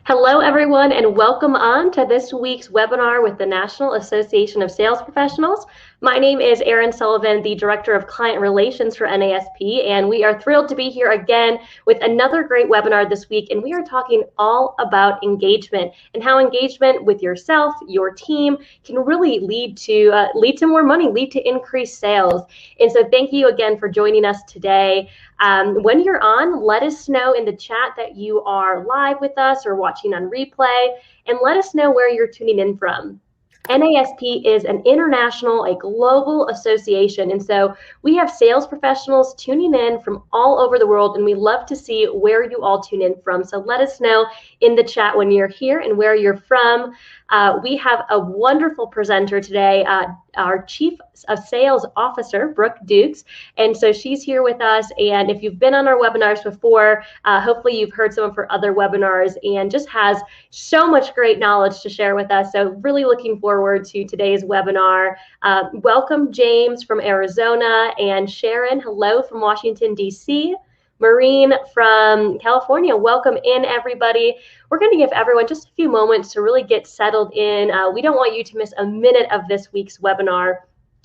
Hello, everyone, and welcome on to this week's webinar with the National Association of Sales Professionals. My name is Erin Sullivan, the Director of Client Relations for NASP, and we are thrilled to be here again with another great webinar this week. And we are talking all about engagement and how engagement with yourself, your team, can really lead to more money, lead to increased sales. And so thank you again for joining us today. When you're on, let us know in the chat that you are live with us or watching on replay, and let us know where you're tuning in from. NASP is an international, a global association, and so we have sales professionals tuning in from all over the world, and we love to see where you all tune in from. So let us know in the chat when you're here and where you're from. We have a wonderful presenter today, our Chief of Sales Officer, Brooke Dukes, and so she's here with us. And if you've been on our webinars before, hopefully you've heard some of her other webinars and just has so much great knowledge to share with us. So really looking forward to today's webinar. Welcome, James from Arizona, and Sharon, hello from Washington, D.C. Maureen from California, welcome in, everybody. We're going to give everyone just a few moments to really get settled in. We don't want you to miss a minute of this week's webinar.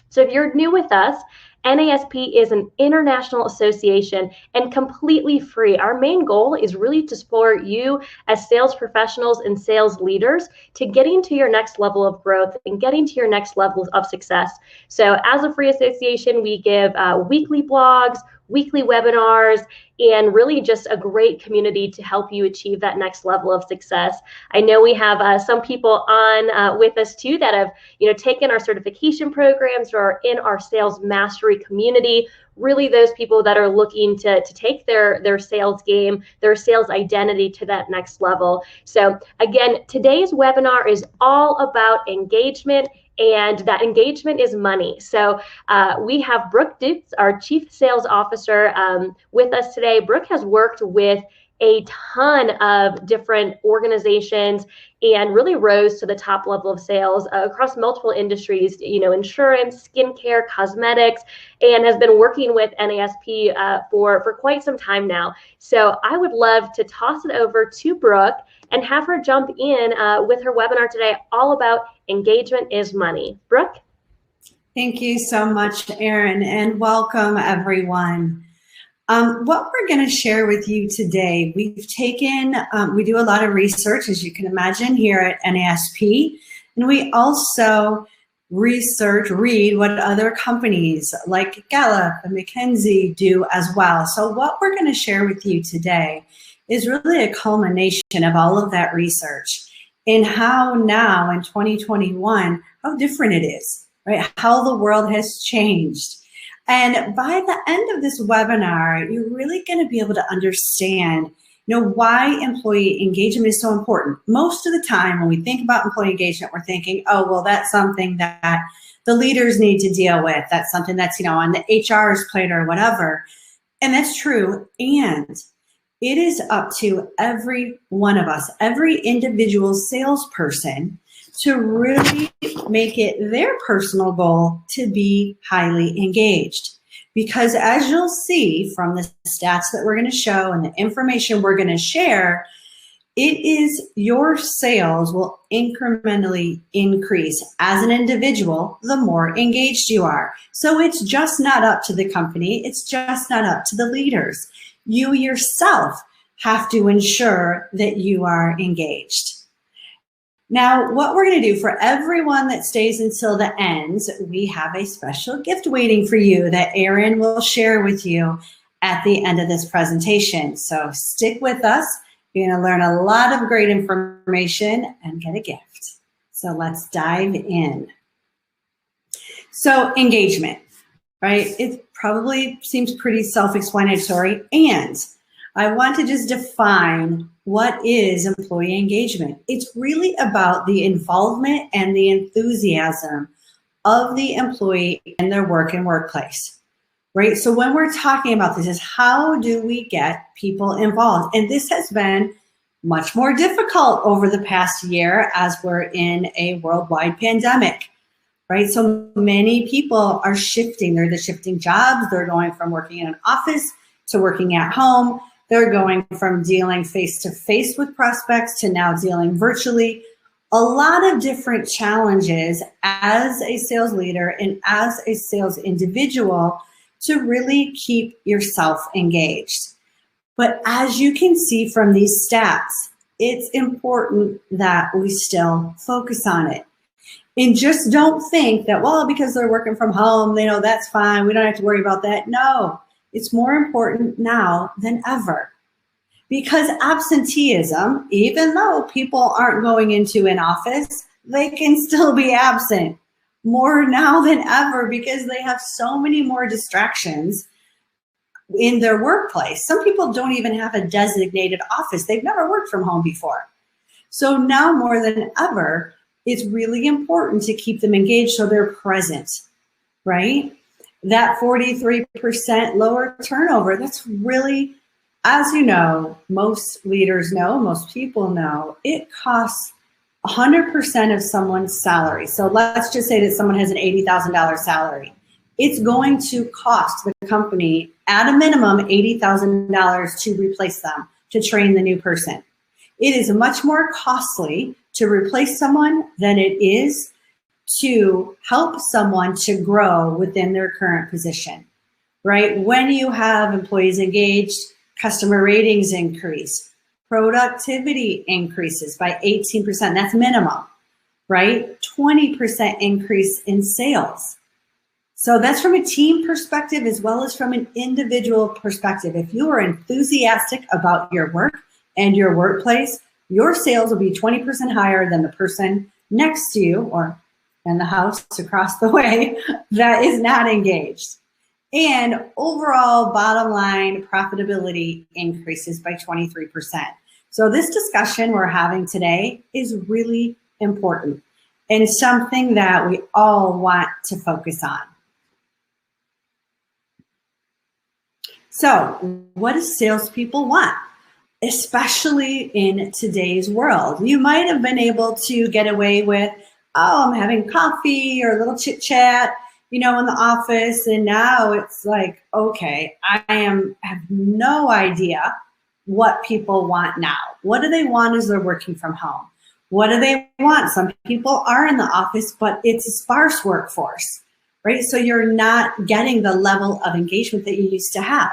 So if you're new with us, NASP is an international association and completely free. Our main goal is really to support you as sales professionals and sales leaders to getting to your next level of growth and getting to your next level of success. So as a free association, we give weekly blogs, weekly webinars, and really just a great community to help you achieve that next level of success. I know we have some people on with us too that have taken our certification programs or are in our sales mastery community. Really those people that are looking to take their sales game, their sales identity to that next level. So again, today's webinar is all about engagement, and that engagement is money. So we have Brooke Dukes, our Chief Sales Officer, with us today. Brooke has worked with a ton of different organizations and really rose to the top level of sales across multiple industries, insurance, skincare, cosmetics, and has been working with NASP for quite some time now. So I would love to toss it over to Brooke and have her jump in with her webinar today all about engagement is money. Brooke? Thank you so much, Erin, and welcome everyone. What we're going to share with you today, we've taken, we do a lot of research, as you can imagine, here at NASP, and we also read what other companies like Gallup and McKinsey do as well. So what we're going to share with you today is really a culmination of all of that research and how now in 2021, how different it is, right? How the world has changed. And by the end of this webinar, you're really going to be able to understand, why employee engagement is so important. Most of the time when we think about employee engagement, we're thinking, oh, well, that's something that the leaders need to deal with. That's something that's, on the HR's plate or whatever. And that's true. And it is up to every one of us, every individual salesperson, to really make it their personal goal to be highly engaged. Because as you'll see from the stats that we're going to show and the information we're going to share, it is your sales will incrementally increase as an individual the more engaged you are. So it's just not up to the company. It's just not up to the leaders. You yourself have to ensure that you are engaged. Now, what we're going to do for everyone that stays until the end, we have a special gift waiting for you that Erin will share with you at the end of this presentation. So stick with us. You're going to learn a lot of great information and get a gift. So let's dive in. So engagement, right? It probably seems pretty self-explanatory, and I want to just define what is employee engagement. It's really about the involvement and the enthusiasm of the employee in their work and workplace, right? So when we're talking about this is how do we get people involved? And this has been much more difficult over the past year as we're in a worldwide pandemic, right? So many people are shifting. They're shifting jobs. They're going from working in an office to working at home. They're going from dealing face-to-face with prospects to now dealing virtually. A lot of different challenges as a sales leader and as a sales individual to really keep yourself engaged. But as you can see from these stats, it's important that we still focus on it. And just don't think that, well, because they're working from home, they know that's fine, we don't have to worry about that. No, it's more important now than ever. Because absenteeism, even though people aren't going into an office, they can still be absent more now than ever because they have so many more distractions in their workplace. Some people don't even have a designated office. They've never worked from home before. So now more than ever, it's really important to keep them engaged so they're present, right? That 43% lower turnover, that's really, as you know, most leaders know, most people know, it costs 100% of someone's salary. So let's just say that someone has an $80,000 salary. It's going to cost the company at a minimum $80,000 to replace them, to train the new person. It is much more costly to replace someone than it is to help someone to grow within their current position, right? When you have employees engaged, customer ratings increase, productivity increases by 18%, that's minimum, right? 20% increase in sales. So that's from a team perspective as well as from an individual perspective. If you are enthusiastic about your work and your workplace, your sales will be 20% higher than the person next to you or in the house across the way that is not engaged. And overall bottom line profitability increases by 23%. So this discussion we're having today is really important and something that we all want to focus on. So what do salespeople want? Especially in today's world. You might have been able to get away with, oh, I'm having coffee or a little chit chat, in the office. And now it's like, okay, I have no idea what people want now. What do they want as they're working from home? What do they want? Some people are in the office, but it's a sparse workforce, right? So you're not getting the level of engagement that you used to have.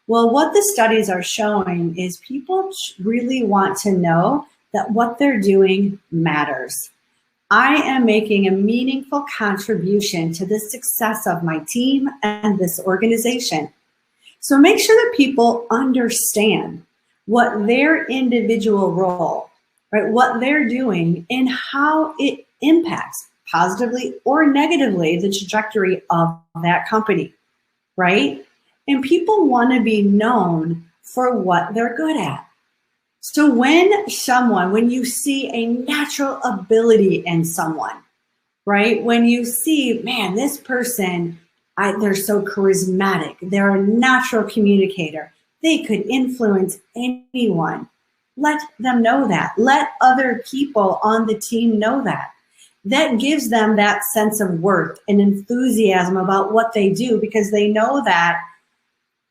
Well, what the studies are showing is people really want to know that what they're doing matters. I am making a meaningful contribution to the success of my team and this organization. So make sure that people understand what their individual role, right, what they're doing and how it impacts positively or negatively the trajectory of that company, right? And people want to be known for what they're good at. So when you see a natural ability in someone, right? When you see, man, this person, they're so charismatic. They're a natural communicator. They could influence anyone. Let them know that. Let other people on the team know that. That gives them that sense of worth and enthusiasm about what they do because they know that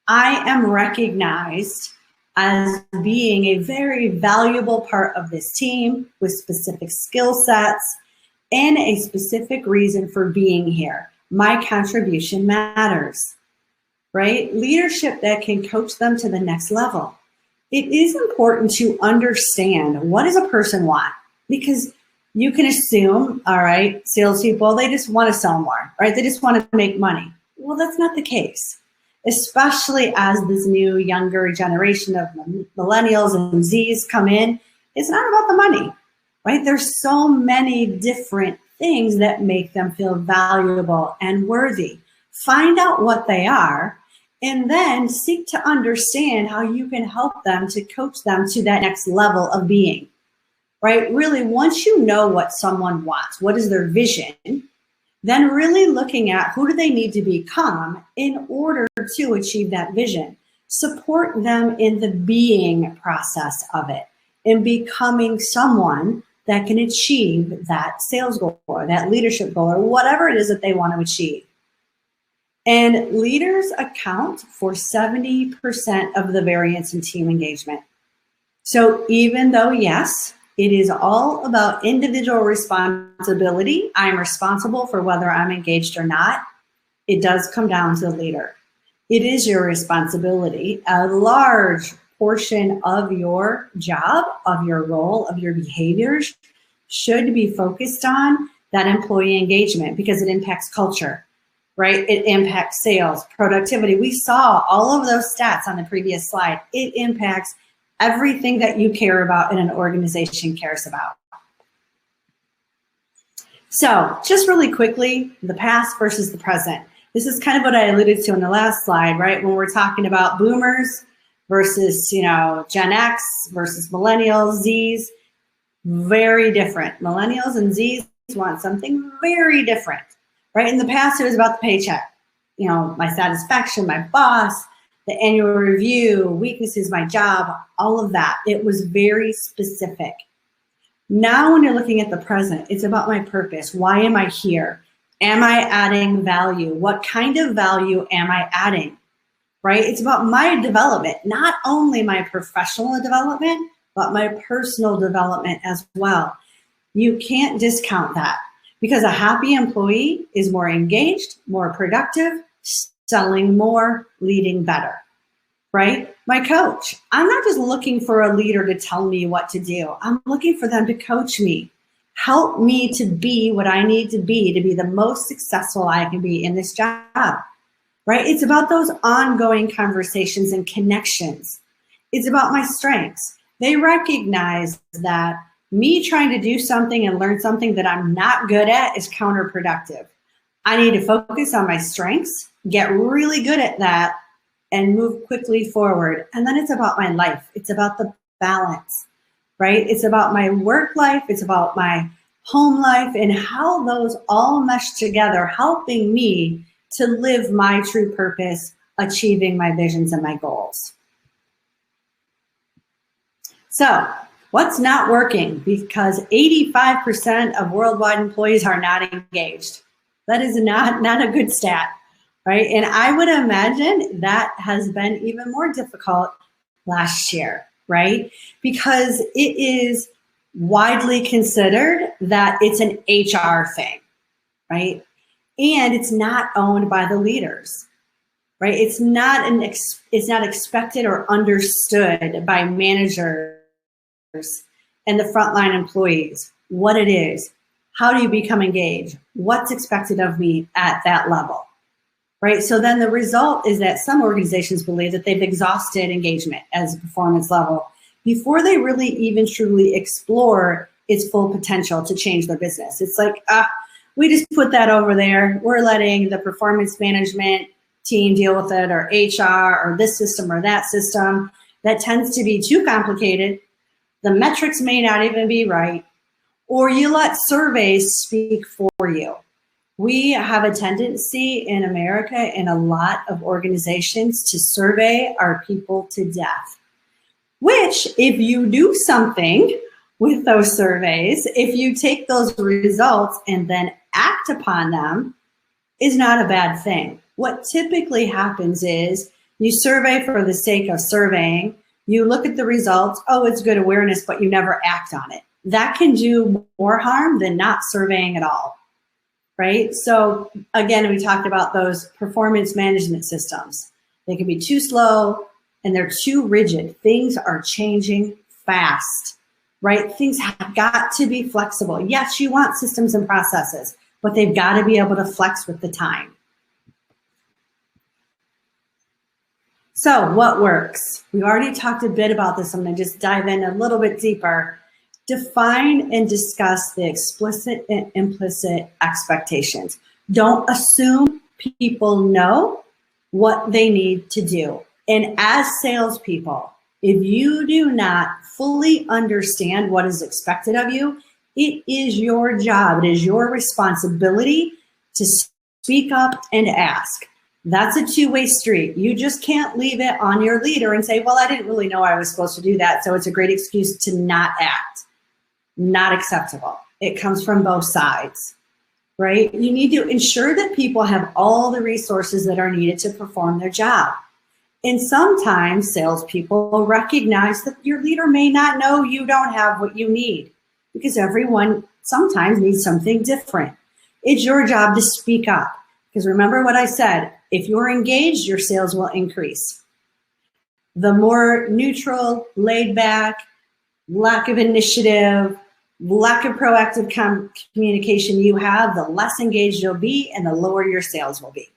I am recognized as being a very valuable part of this team with specific skill sets and a specific reason for being here. My contribution matters, right? Leadership that can coach them to the next level. It is important to understand what does a person want, because you can assume, all right, salespeople, they just want to sell more, right? They just want to make money. Well, that's not the case. Especially as this new younger generation of millennials and Zs come in, it's not about the money, right? There's so many different things that make them feel valuable and worthy. Find out what they are and then seek to understand how you can help them to coach them to that next level of being, right? Really, once you know what someone wants, what is their vision, then really looking at who do they need to become in order to achieve that vision. Support them in the being process of it and becoming someone that can achieve that sales goal or that leadership goal or whatever it is that they want to achieve. And leaders account for 70% of the variance in team engagement. So even though, yes, it is all about individual responsibility, I'm responsible for whether I'm engaged or not, it does come down to the leader. It is your responsibility. A large portion of your job, of your role, of your behaviors should be focused on that employee engagement because it impacts culture, right? It impacts sales, productivity. We saw all of those stats on the previous slide. It impacts everything that you care about and an organization cares about. So just really quickly, the past versus the present. This is kind of what I alluded to in the last slide, right? When we're talking about boomers versus, Gen X versus millennials, Zs, very different. Millennials and Zs want something very different, right? In the past, it was about the paycheck, my satisfaction, my boss, the annual review, weaknesses, my job, all of that. It was very specific. Now, when you're looking at the present, it's about my purpose. Why am I here? Am I adding value? What kind of value am I adding, right? It's about my development, not only my professional development, but my personal development as well. You can't discount that because a happy employee is more engaged, more productive, selling more, leading better, right? My coach, I'm not just looking for a leader to tell me what to do. I'm looking for them to coach me, help me to be what I need to be the most successful I can be in this job, right? It's about those ongoing conversations and connections. It's about my strengths. They recognize that me trying to do something and learn something that I'm not good at is counterproductive. I need to focus on my strengths, get really good at that, and move quickly forward. And then it's about my life. It's about the balance, right? It's about my work life. It's about my home life and how those all mesh together, helping me to live my true purpose, achieving my visions and my goals. So what's not working? Because 85% of worldwide employees are not engaged. That is not a good stat, right? And I would imagine that has been even more difficult last year, right? Because it is widely considered that it's an HR thing, right? And it's not owned by the leaders, right? It's not expected or understood by managers and the frontline employees, what it is. How do you become engaged? What's expected of me at that level, right? So then the result is that some organizations believe that they've exhausted engagement as a performance level before they really even truly explore its full potential to change their business. It's like, we just put that over there. We're letting the performance management team deal with it, or HR, or this system or that system. That tends to be too complicated. The metrics may not even be right. Or you let surveys speak for you. We have a tendency in America and a lot of organizations to survey our people to death, which if you do something with those surveys, if you take those results and then act upon them, is not a bad thing. What typically happens is you survey for the sake of surveying, you look at the results, oh, it's good awareness, but you never act on it. That can do more harm than not surveying at all, right? So again, we talked about those performance management systems. They can be too slow and they're too rigid. Things are changing fast, right? Things have got to be flexible. Yes, you want systems and processes, but they've got to be able to flex with the time. So what works? We already talked a bit about this. I'm going to just dive in a little bit deeper. Define and discuss the explicit and implicit expectations. Don't assume people know what they need to do. And as salespeople, if you do not fully understand what is expected of you, it is your job, it is your responsibility to speak up and ask. That's a two-way street. You just can't leave it on your leader and say, well, I didn't really know I was supposed to do that, so it's a great excuse to not act. Not acceptable. It comes from both sides, right? You need to ensure that people have all the resources that are needed to perform their job. And sometimes salespeople recognize that your leader may not know you don't have what you need, because everyone sometimes needs something different. It's your job to speak up, because remember what I said, if you're engaged, your sales will increase. The more neutral, laid back, lack of initiative, lack of proactive communication you have, the less engaged you'll be and the lower your sales will be.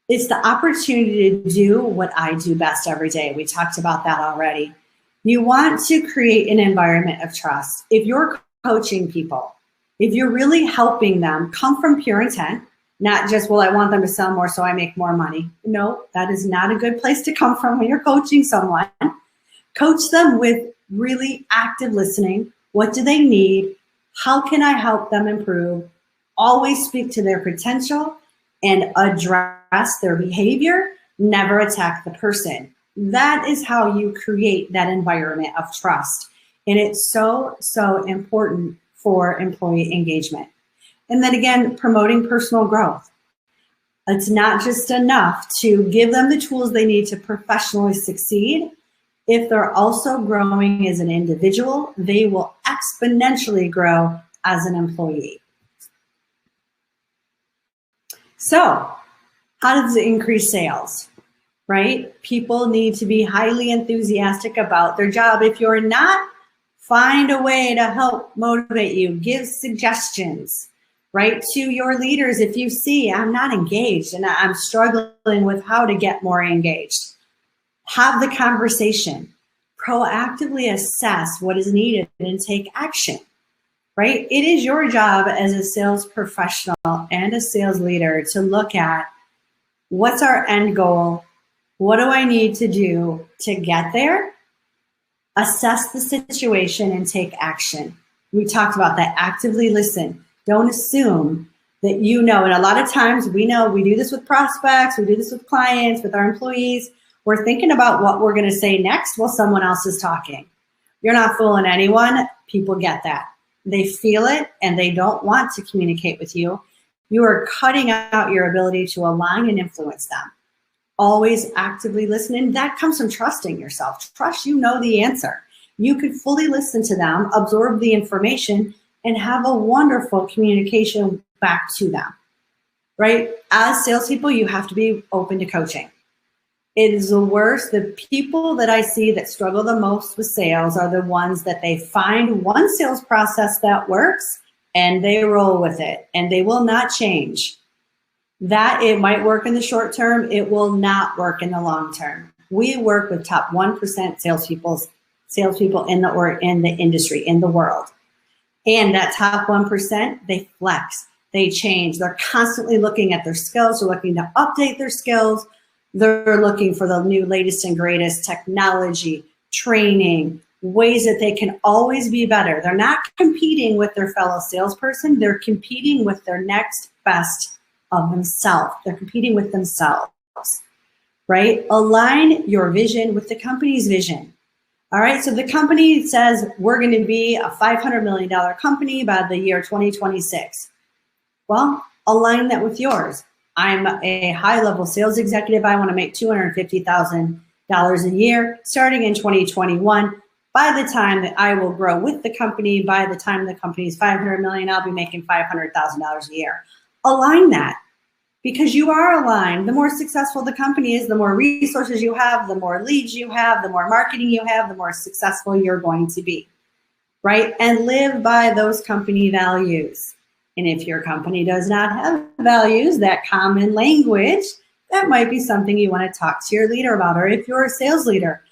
It's the opportunity to do what I do best every day. We talked about that already. You want to create an environment of trust. If you're coaching people, if you're really helping them, come from pure intent, not just, well, I want them to sell more so I make more money. No, that is not a good place to come from when you're coaching someone. Coach them with really active listening. What do they need? How can I help them improve? Always speak to their potential and address their behavior. Never attack the person. That is how you create that environment of trust. And it's so, so important for employee engagement. And then again, promoting personal growth. It's not just enough to give them the tools they need to professionally succeed. If they're also growing as an individual, they will exponentially grow as an employee. So, how does it increase sales, right? People need to be highly enthusiastic about their job. If you're not, find a way to help motivate you. Give suggestions, right, to your leaders. If you see, I'm not engaged and I'm struggling with how to get more engaged. Have the conversation, proactively assess what is needed and take action, right? It is your job as a sales professional and a sales leader to look at what's our end goal, what do I need to do to get there, assess the situation and take action. We talked about that, actively listen. Don't assume that you know, and a lot of times we know, we do this with prospects, we do this with clients, with our employees. We're thinking about what we're going to say next while someone else is talking. You're not fooling anyone. People get that. They feel it and they don't want to communicate with you. You are cutting out your ability to align and influence them. Always actively listening. That comes from trusting yourself. Trust you know the answer. You could fully listen to them, absorb the information, and have a wonderful communication back to them, right? As salespeople, you have to be open to coaching. It is the worst. The people that I see that struggle the most with sales are the ones that they find one sales process that works and they roll with it and they will not change. That it might work in the short term, it will not work in the long term. We work with top 1% salespeople in the industry, in the world. And that top 1%, they flex, they change. They're constantly looking at their skills. They're looking to update their skills. They're looking for the new latest and greatest technology, training, ways that they can always be better. They're not competing with their fellow salesperson. They're competing with their next best of themselves. They're competing with themselves, right? Align your vision with the company's vision. All right, so the company says we're going to be a $500 million company by the year 2026. Well, align that with yours. I'm a high-level sales executive. I want to make $250,000 a year starting in 2021. By the time that I will grow with the company, by the time the company is $500 million, I'll be making $500,000 a year. Align that, because you are aligned. The more successful the company is, the more resources you have, the more leads you have, the more marketing you have, the more successful you're going to be, right? And live by those company values. And if your company does not have values, that common language, that might be something you want to talk to your leader about. Or if you're a sales leader,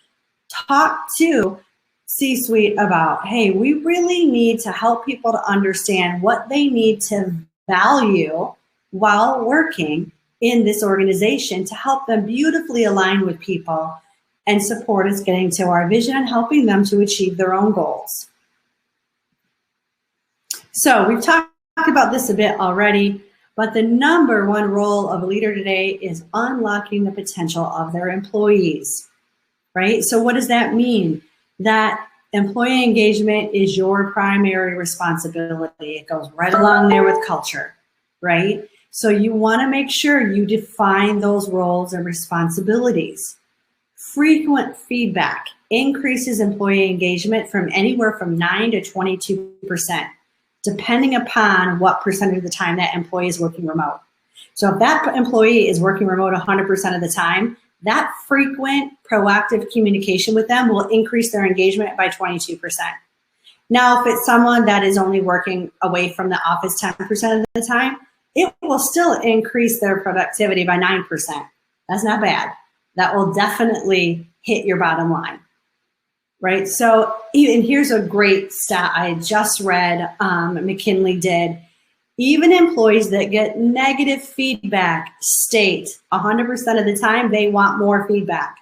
talk to C-suite about, hey, we really need to help people to understand what they need to value while working in this organization to help them beautifully align with people and support us getting to our vision and helping them to achieve their own goals. So we've talked about this a bit already, but the number one role of a leader today is unlocking the potential of their employees, right? So what does that mean? That employee engagement is your primary responsibility. It goes right along there with culture, right? So you want to make sure you define those roles and responsibilities. Frequent feedback increases employee engagement from anywhere from 9 to 22%, depending upon what percentage of the time that employee is working remote. So if that employee is working remote 100% of the time, that frequent proactive communication with them will increase their engagement by 22%. Now, if it's someone that is only working away from the office 10% of the time, it will still increase their productivity by 9%. That's not bad. That will definitely hit your bottom line, right? So, and here's a great stat I just read, McKinley did. Even employees that get negative feedback state 100% of the time they want more feedback.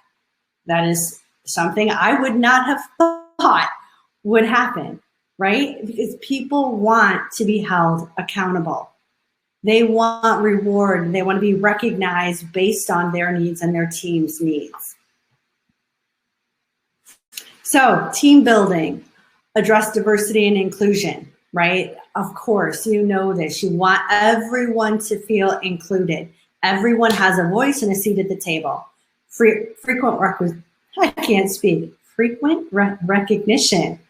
That is something I would not have thought would happen, right? Because people want to be held accountable. They want reward. They want to be recognized based on their needs and their team's needs. So, team building, address diversity and inclusion, right? Of course, you know this. You want everyone to feel included. Everyone has a voice and a seat at the table. Frequent recognition.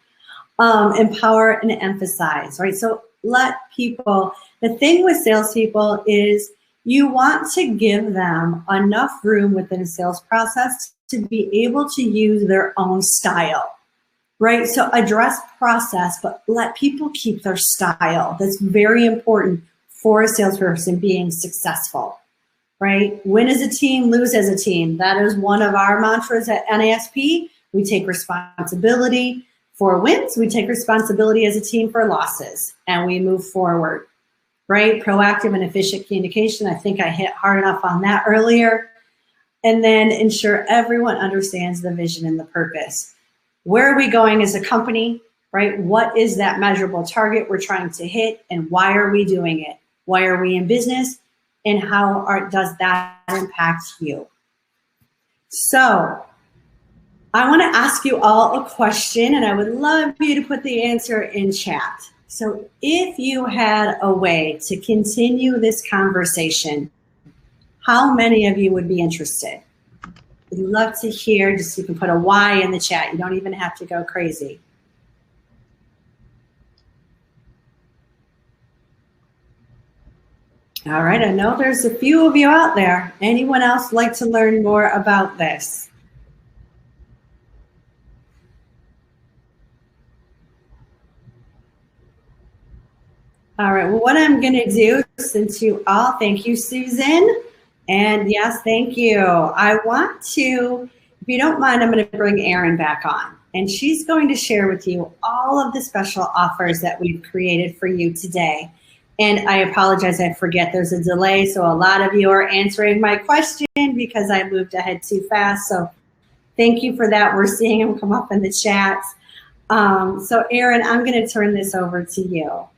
Empower and emphasize, right? So let people, the thing with salespeople is you want to give them enough room within a sales process to be able to use their own style. Right, so address process, but let people keep their style. That's very important for a salesperson being successful, right? Win as a team, lose as a team. That is one of our mantras at NASP. We take responsibility for wins. We take responsibility as a team for losses, and we move forward, right? Proactive and efficient communication. I think I hit hard enough on that earlier. And then ensure everyone understands the vision and the purpose. Where are we going as a company, right? What is that measurable target we're trying to hit, and why are we doing it? Why are we in business, and how does that impact you? So I want to ask you all a question, and I would love you to put the answer in chat. So if you had a way to continue this conversation, how many of you would be interested? We'd love to hear, just you can put a Y in the chat. You don't even have to go crazy. All right, I know there's a few of you out there. Anyone else like to learn more about this? All right, well, what I'm gonna do, since you all, thank you, Susan. And yes, thank you. I want to, if you don't mind, I'm going to bring Erin back on. And she's going to share with you all of the special offers that we've created for you today. And I apologize, I forget there's a delay. So a lot of you are answering my question because I moved ahead too fast. So thank you for that. We're seeing them come up in the chat. So Erin, I'm going to turn this over to you.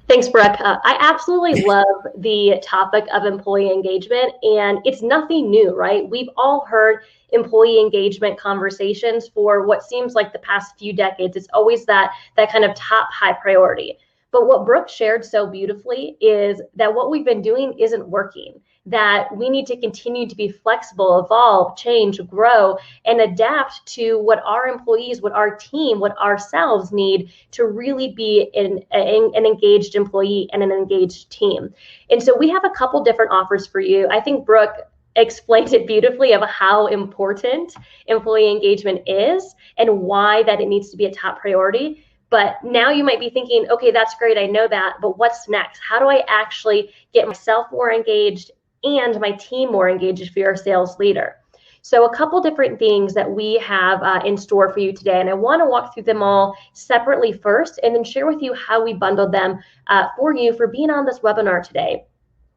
Thanks, Brooke. I absolutely love the topic of employee engagement, and it's nothing new, right? We've all heard employee engagement conversations for what seems like the past few decades. It's always that kind of top high priority. But what Brooke shared so beautifully is that what we've been doing isn't working, that we need to continue to be flexible, evolve, change, grow, and adapt to what our employees, what our team, what ourselves need to really be an engaged employee and an engaged team. And so we have a couple different offers for you. I think Brooke explained it beautifully of how important employee engagement is and why that it needs to be a top priority. But now you might be thinking, okay, that's great, I know that, but what's next? How do I actually get myself more engaged and my team more engaged if you're a sales leader? So a couple different things that we have in store for you today, and I want to walk through them all separately first and then share with you how we bundled them for you for being on this webinar today.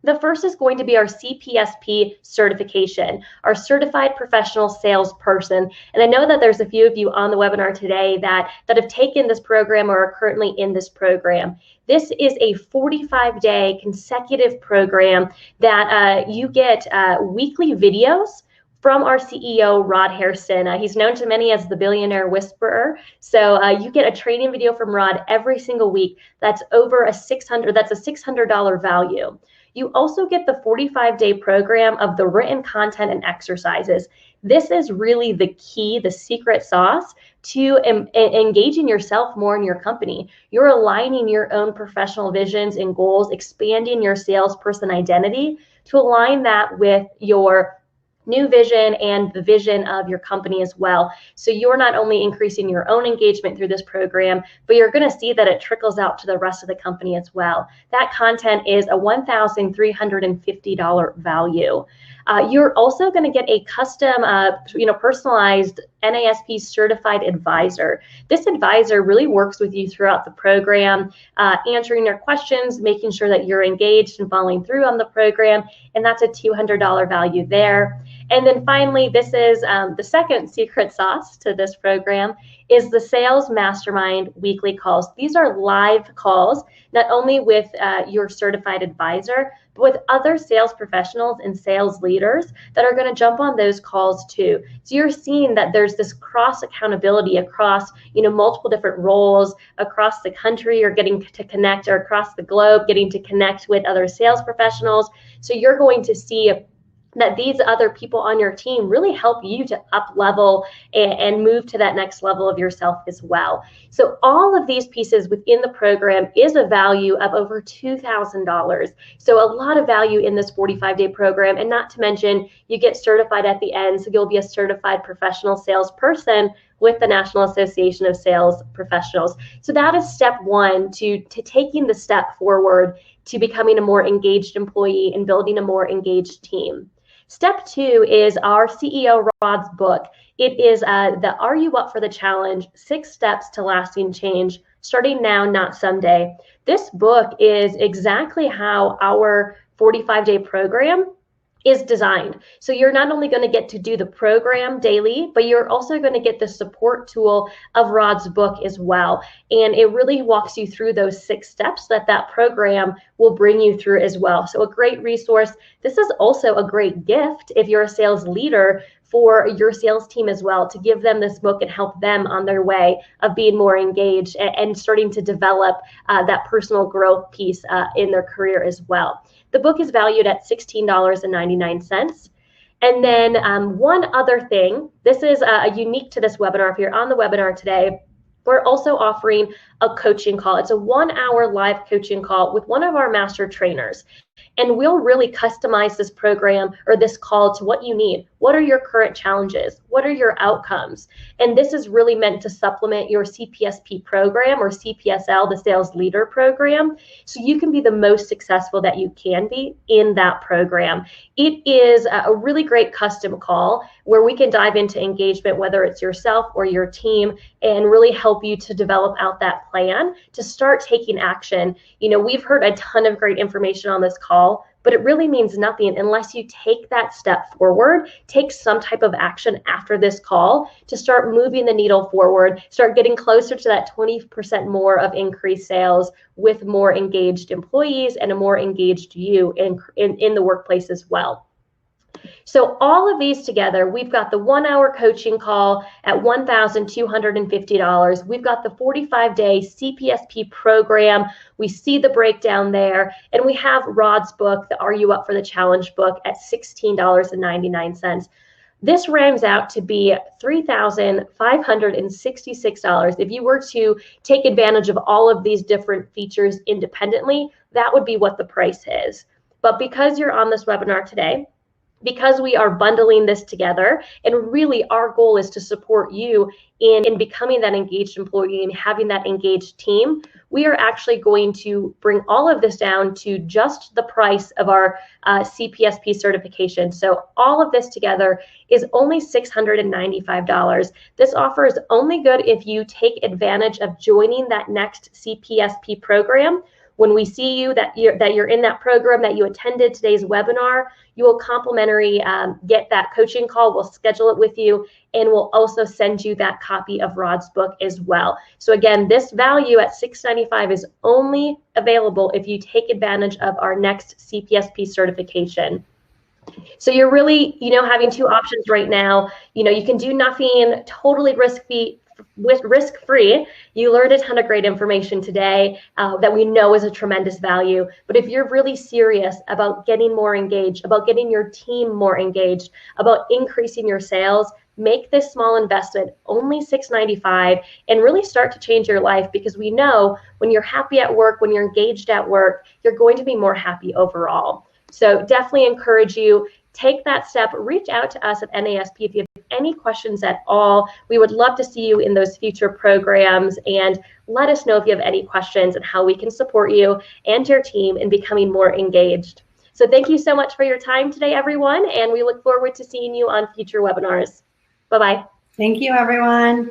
The first is going to be our CPSP certification, our Certified Professional Salesperson. And I know that there's a few of you on the webinar today that have taken this program or are currently in this program. This is a 45-day consecutive program that you get weekly videos from our CEO, Rod Hairston. He's known to many as the billionaire whisperer. So you get a training video from Rod every single week. That's over a $600 value. You also get the 45-day program of the written content and exercises. This is really the key, the secret sauce to engaging yourself more in your company. You're aligning your own professional visions and goals, expanding your salesperson identity to align that with your new vision and the vision of your company as well. So you're not only increasing your own engagement through this program, but you're going to see that it trickles out to the rest of the company as well. That content is a $1,350 value. You're also going to get a custom, personalized NASP certified advisor. This advisor really works with you throughout the program, answering your questions, making sure that you're engaged and following through on the program, and that's a $200 value there. And then finally, this is the second secret sauce to this program, is the Sales Mastermind weekly calls. These are live calls, not only with your certified advisor, but with other sales professionals and sales leaders that are going to jump on those calls too. So you're seeing that there's this cross accountability across, multiple different roles across the country, or getting to connect, or across the globe, getting to connect with other sales professionals. So you're going to see that these other people on your team really help you to up level and move to that next level of yourself as well. So all of these pieces within the program is a value of over $2,000. So a lot of value in this 45-day program, and not to mention you get certified at the end. So you'll be a certified professional salesperson with the National Association of Sales Professionals. So that is step one to taking the step forward to becoming a more engaged employee and building a more engaged team. Step two is our CEO Rod's book. It is the Are You Up for the Challenge? 6 Steps to Lasting Change, Starting Now, Not Someday. This book is exactly how our 45-day program is designed. So you're not only going to get to do the program daily, but you're also going to get the support tool of Rod's book as well. And it really walks you through those 6 steps that program will bring you through as well. So a great resource. This is also a great gift if you're a sales leader for your sales team as well, to give them this book and help them on their way of being more engaged and starting to develop that personal growth piece in their career as well. The book is valued at $16.99. And then one other thing, this is unique to this webinar. If you're on the webinar today, we're also offering a coaching call. It's a 1-hour live coaching call with one of our master trainers. And we'll really customize this program or this call to what you need. What are your current challenges? What are your outcomes? And this is really meant to supplement your CPSP program, or CPSL, the Sales Leader Program, so you can be the most successful that you can be in that program. It is a really great custom call where we can dive into engagement, whether it's yourself or your team, and really help you to develop out that plan to start taking action. We've heard a ton of great information on this call, but it really means nothing unless you take that step forward, take some type of action after this call to start moving the needle forward, start getting closer to that 20% more of increased sales with more engaged employees and a more engaged you in the workplace as well. So all of these together, we've got the 1-hour coaching call at $1,250. We've got the 45-day CPSP program. We see the breakdown there. And we have Rod's book, the Are You Up for the Challenge book, at $16.99. This rounds out to be $3,566. If you were to take advantage of all of these different features independently, that would be what the price is. But because you're on this webinar today, because we are bundling this together, and really our goal is to support you in becoming that engaged employee and having that engaged team, we are actually going to bring all of this down to just the price of our CPSP certification. So all of this together is only $695. This offer is only good if you take advantage of joining that next CPSP program. When we see you that you're in that program, that you attended today's webinar, you will complimentary get that coaching call. We'll schedule it with you, and we'll also send you that copy of Rod's book as well. So again, this value at $695 is only available if you take advantage of our next CPSP certification. So you're really, having two options right now. You can do nothing totally risk-free. You learned a ton of great information today that we know is a tremendous value. But if you're really serious about getting more engaged, about getting your team more engaged, about increasing your sales, make this small investment, only $6.95, and really start to change your life, because we know when you're happy at work, when you're engaged at work, you're going to be more happy overall. So definitely encourage you, take that step, reach out to us at NASP if you have any questions at all. We would love to see you in those future programs, and let us know if you have any questions and how we can support you and your team in becoming more engaged. So thank you so much for your time today, everyone, and we look forward to seeing you on future webinars. Bye-bye. Thank you, everyone.